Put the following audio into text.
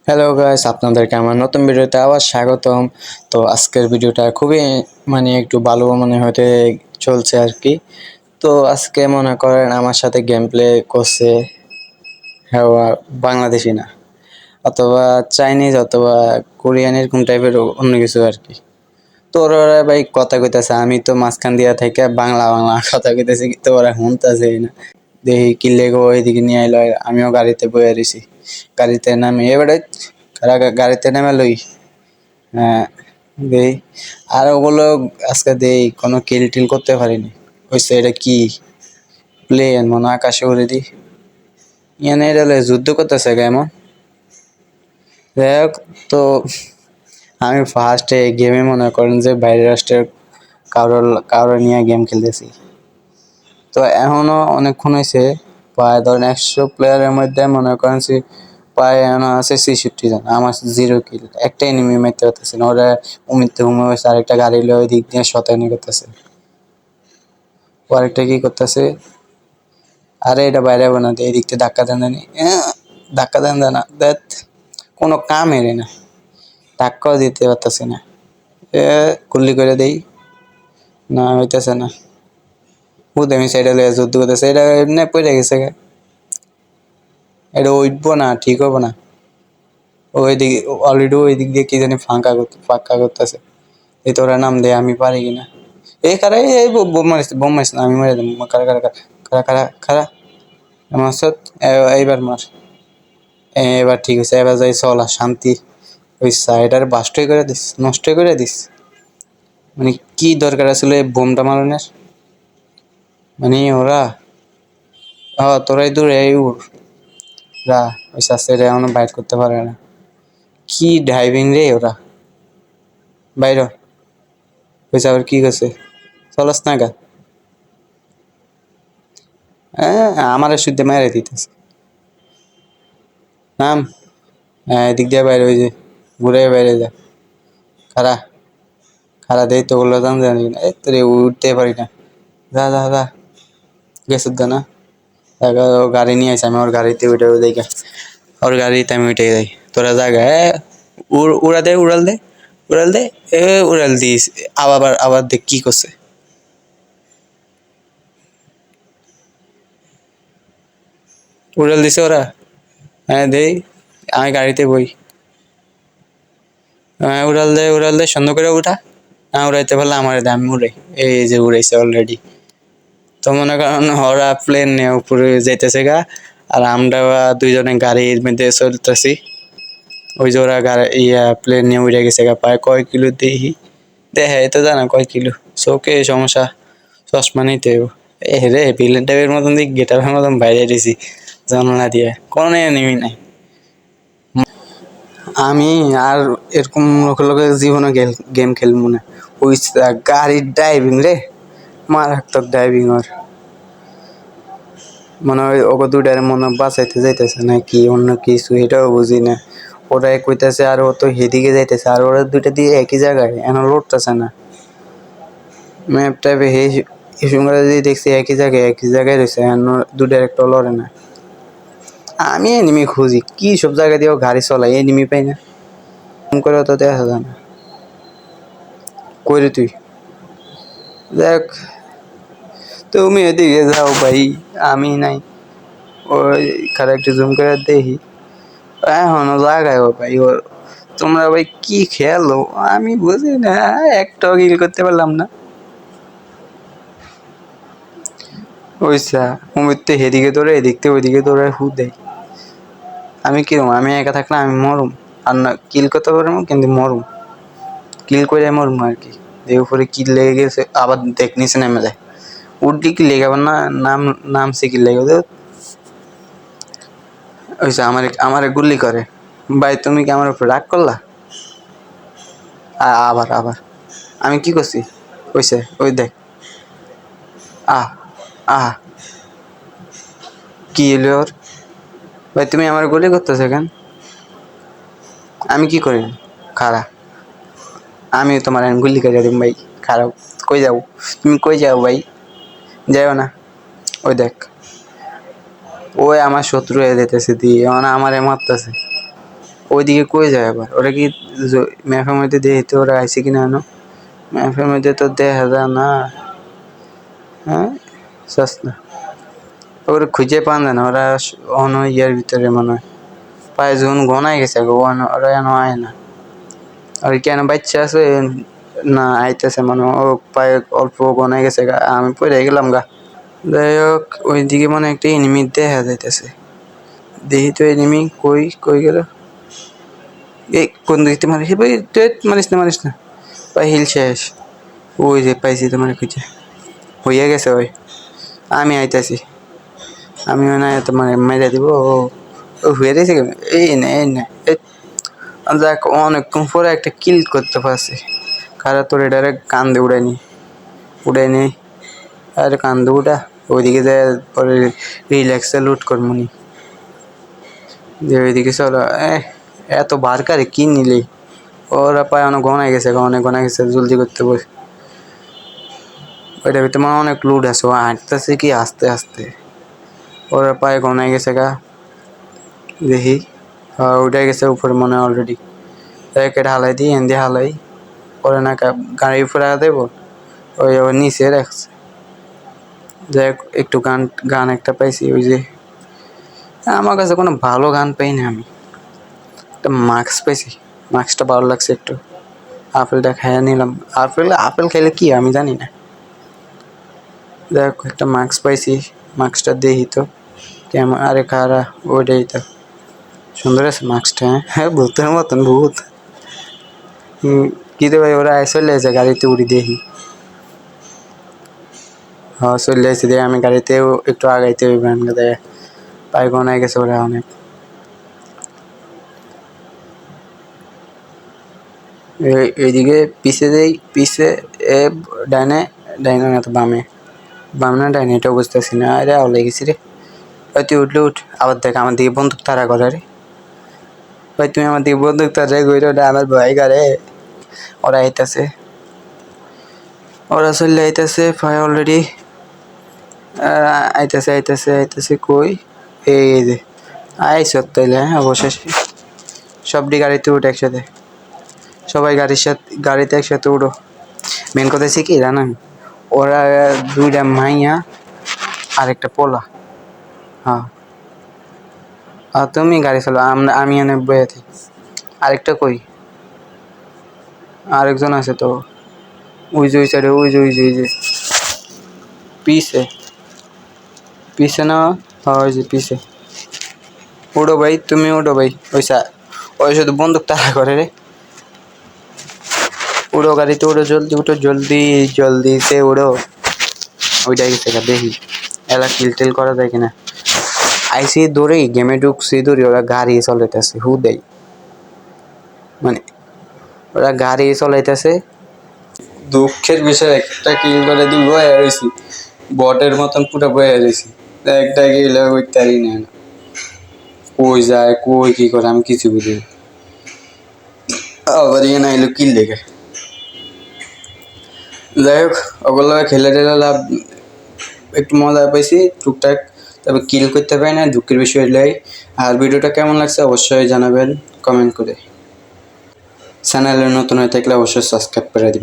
Hello guys, আপনাদেরকে আমার নতুন ভিডিওতে আবার স্বাগতম। তো আজকের ভিডিওটা খুবই একটু ভালো হতে চলছে আর কি। তো আজকে মনে করেন আমার সাথে গেম প্লে করছে হ্যাঁ বাংলাদেশি না, অথবা চাইনিজ অথবা কোরিয়ান এরকম টাইপের অন্য কিছু আর কি। তো ওরা ভাই কথা কইতাছে, আমি তো মাঝখান দিয়া থেকে বাংলা বাংলা কথা কইতেছি, কিন্তু ওরা শুনতেছে না। দেখি কিনলে গো এইদিকে নিয়ে আইলো, আমিও গাড়িতে বয়ে রয়েছি। গাড়িতে নামে এবারে গাড়িতে নেমে লই। হ্যাঁ, দেই। আর ওগুলো আজকে দেই কোনো কিল টিল করতে পারিনি। হইছে এটা কি প্লেন মনে হয় আকাশে উড়ে দি। ইয়ানে এটা যুদ্ধ করতেছে এমন। যাই হোক, তো আমি ফার্স্টে গেমে মনে করেন যে বাইরের রাষ্ট্রের কারোর নিয়ে গেম খেলতেছি। তো এখনো অনেকক্ষণ হয়েছে, প্রায় ধরেন 100 প্লেয়ারের মধ্যে মনে করেন প্রায় এখনো আছে 66 জন, আমার 0 কিল। একটা এনিমি মারতে পারতেছে না, ওরা উমিতে হুমে হয়েছে। আরেকটা গাড়ি লয়ে ওই দিক দিয়ে শতানি করতেছে, ও আরেকটা কি করতেছে, আরে এটা বাইরে হবো না, এই দিক থেকে ধাক্কা দেন জানি, ধাক্কা দেন না দেখ, কোনো কাম এরে না, ধাক্কাও দিতে পারতেছি না। গুল্লি করে দেই, না হইতেছে না। বুঝতে সাইডে লয়ে যুদ্ধ করতেছে, এটা এমনি পড়ে গেছে। এটা উঠবো না, ঠিক হবো না। ওই দিকে অলরেডি ওই দিক দিয়ে কি জানি ফাঁকা করতেছে। এই তোরা নাম দে, আমি পারি কিনা। এই কারা, এই বোম মারিস না, আমি মারি দেবো। কারা কারা কারা কারা কারা মাসুদ, এইবার মার। এবার ঠিক আছে, এবার যাই চলা শান্তি। ওই সাইডার বাস্টই করে দিস, নষ্টই করে দিস। মানে কি দরকার ছিল এই বোমটা মারানোর? মানে ওরা তোরাই দূরে এই উড় রা, ওই সাথে এখনো বাইট করতে পারে না। কি ড্রাইভিং রে ওরা, বাইর হয়েছে। আবার কি করছে, চলাস না গা। হ্যাঁ, আমার শুদ্ধ মেরে দিতেছে। নাম, হ্যাঁ এদিক দিয়ে বাইরে, ওই যে ঘুরে বাইরে যা। খারা খারা দেই তো ওগুলো দাম জানি না, এই তোরে উঠতে পারি না। যা যা যা, গেছত গা না। গাড়ি নিয়ে আসে, আমি ওর গাড়িতে উঠে দেখে, ওর গাড়িতে আমি উঠে যাই। তোরা জায়গা উড়া দে, উড়াল দে, উড়াল দে। উড়াল দিস। আবার আবার দেখ কি করছে। উড়াল দিছে ওরা। হ্যাঁ দেই, আমি গাড়িতে বই। হ্যাঁ উড়াল দে, সুন্দর করে উঠা। না উড়াইতে পারলে আমার দে, আমি উড়াই। এই যে উড়াইছে অলরেডি। তো মনে করেন ওরা প্লেন নিয়ে উপরে যাইতেছে গা, আর আমরা দুইজনে গাড়ির মধ্যে চলতেছি। ওই যে ওরা প্লেন নিয়ে উড়ে গেছে গা, প্রায় কয় কিলো দেখি, দেখে তো জানা কয় কিলো। চোখে সমস্যা, চশমা নিতে হইব। এ রে ভিলেন টাইপের মতন দিক গেটারের মতন বাইরে দিছি জানলা দিয়ে, কোনো নিবি নাই। আমি আর এরকম লোকের লোকের জীবনে গেম খেলবো না। ওই গাড়ির ড্রাইভিং রে, মারাত্মক ড্রাইভিং ওর। মনে হয় ওকে দুটার মনে বাঁচাইতে যাইতেছে না কি অন্য কিছু, এটাও বুঝি না। ওরাই কইতেছে আর ও তো হেদিকে যাইতেছে, আর ওরা দুইটা দিয়ে একই জায়গায় এখন লড়তেছে না। ম্যাপ টাইপে এই সঙ্গে যদি দেখছি একই জায়গায় রয়েছে, এখন দুটার একটা লড়ে না। আমি এনিমি খুঁজি, কি সব জায়গা দিয়েও গাড়ি চলাই, এনিমি পাই না। ফোন করে তো দেখা যায় না। কইরে তুই দেখ, তুমি এদিকে যাও ভাই, আমি নাই। ওই খারাপ একটু জুম করে দেখি, এখনো জায়গায় ও ভাই ওর। তোমরা ভাই কি খেলো আমি বুঝি না, একটাও কিল করতে পারলাম না। ওইসা উমিতে হেদিকে তোরে, এদিক থেকে ওইদিকে তোরে হু দেয়। আমি কিরম, আমি একা থাকলে আমি মরুম। আর না কিল করতে পারবো, কিন্তু মরুম, কিল করে মরুম আর কি। দিয়ে উপরে কিল লেগে গেছে, আবার দেখ নিচে নেমে যায়। উঠলি কি লেগে আবার না, নামছে কি লেগে ওইসা আমারে গুলি করে। ভাই তুমি কি আমার উপর রাগ করলা? আবার আবার আমি কি করছি? ওইসে ওই দেখ, আহ আহ কি এলো ওর? ভাই তুমি আমার গুলি করতেছো কেন? আমি কি করি? খারা, আমি তোমার গুলি করে দিম ভাই। খারাপ, কই যাও তুমি, কই যাও ভাই? যাও না। ওই দেখ, ওই আমার শত্রু হয়ে যেতেছে দিয়ে মানে আমারে মারতেছে। ওইদিকে কই যায় আবার ওরা কি ম্যাপের মধ্যে দেখতে ওরা আইসে কিনা আনো ম্যাপের মধ্যে তো দেখা যায় না হ্যাঁ সস্তা ওরা খুঁজে পান না ওরা অন্য ইয়ার ভিতরে মনে হয় পায়ে যখন ঘনাই গেছে ওরা এন আয় না আর কেন বাচ্চা আছে না আইতেছে মানে ও পায়ে অল্প ঘনাই গেছে আমি পড়ে গেলাম গা যাই হোক ওইদিকে মানে একটা এনিমি দেখা যাইতেছে দেখি তো এনিমি কই কই গেল এই কোন দিকতে মারিস ভাই মারিস না ভাই হিল শেষ ওই যে পাইছি তোমার খুঁজে হইয়া গেছে ওই আমি আইতাছি আমি না তোমার মেরে দিব ও হয়ে গেছে এই না যাক অনেকক্ষণ পরে একটা কিল করতে পারছি কারা তোর এটারে কান্দে উড়াইনি আর কান্দে উঠা ওইদিকে যায় পরে রিল্যাক্সে লুট করমুনি যে ওইদিকে চলো এত বারকারে কি নিলি ওরা পায় অনেক গনায় গেছে জলদি করতে বসে ওইটার ভিতরে মানে অনেক লুট আছে ও হাঁটতেছে কি আস্তে আস্তে ওরা পায়ে গনায় গেছে গা দেখি উঠে গেছে উপরে মনে হয় অলরেডি এটা হালাই দিই এনে হালাই পরে না গাড়ি উপরে দেবো ওই আবার নিচে রাখছে যাই একটু গান একটা পাইছি ওই যে আমার কাছে কোনো ভালো গান পাইনি আমি একটা মাস্ক পাইছি মাস্কটা ভালো লাগছে একটু আপেলটা খাইয়ে নিলাম আপেল খাইলে কি আমি জানি না দেখ একটা মাস্ক পাইছি মাস্কটা দেখি তো কেমন আরে খারা ওইটাই তো সুন্দর আছে মাস্কটা হ্যাঁ ভূতের মতন ভূত কি রে ভাই ওরা চলে আসে গাড়িতে উড়ি দেখি হ্যাঁ চলে আসে দেখি আমি গাড়িতেও একটু আগাইতে হইবে আমাকে পায়ে গনায় গেছে ওরা অনেক এইদিকে পিছে ডাইনে না তো বামে না ডাইনে এটা বুঝতেছি না আরে আওলে গেছি রে ভাই তুই উঠলে উঠ আবার দেখ আমার দিকে বন্দুক তারা করে রে ভাই তুমি আমার দিকে বন্দুক তারা গইরে ওটা আমার ভয় করে ওরা আইতাছে ওরা চলে আইতাছে ভাই অলরেডি আইতাছে কই এই যে আইস তাইলে হ্যাঁ অবশেষে সবটি গাড়িতে উঠে একসাথে সবাই গাড়িতে একসাথে উঠো মেন কথা হচ্ছে কি জানেন ওরা দুইটা মাইয়া আর একটা পোলা হ্যাঁ আর তুমি গাড়ি চালো আমি এনে বয়ে থাকি আরেকটা কই আরেকজন আছে তো ওই যে ওই সাইডে ওই যে পিছে না হ্যাঁ ওই যে পিছে উঠো ভাই তুমি উঠো ভাই ওই শুধু বন্দুক তাড়া করে রে উড়ো গাড়িতে উঠো জলদি সে উড়ো ওইটাই গেছে দেখি এলা কিল করা যায় কিনা আইসি দৌড়েই গেমে ঢুকছি দৌড়ি ওরা গাড়ি চলাইতেছে হুদেই মানে ওরা গাড়ি চলাইতেছে দুঃখের বিষয় একটা কিল করে দিই বয়ে রয়েছি বটের মতন পুরো বয়ে রয়েছি একটা কিল ওই তারি না কই যায় কই কি করে আমি কিছু বুঝি আবার ইয়ে না এলো কিল দেখে যাই হোক ওগুলো খেলে টেলে লাভ একটু মজা পাইছি টুকটাক তবে কিল করতে পারি না দুঃখের বিষয় এলাই আর ভিডিওটা কেমন লাগছে অবশ্যই জানাবেন কমেন্ট করে চ্যানেলে নতুন হয়ে থাকলে অবশ্যই সাবস্ক্রাইব করে দিবেন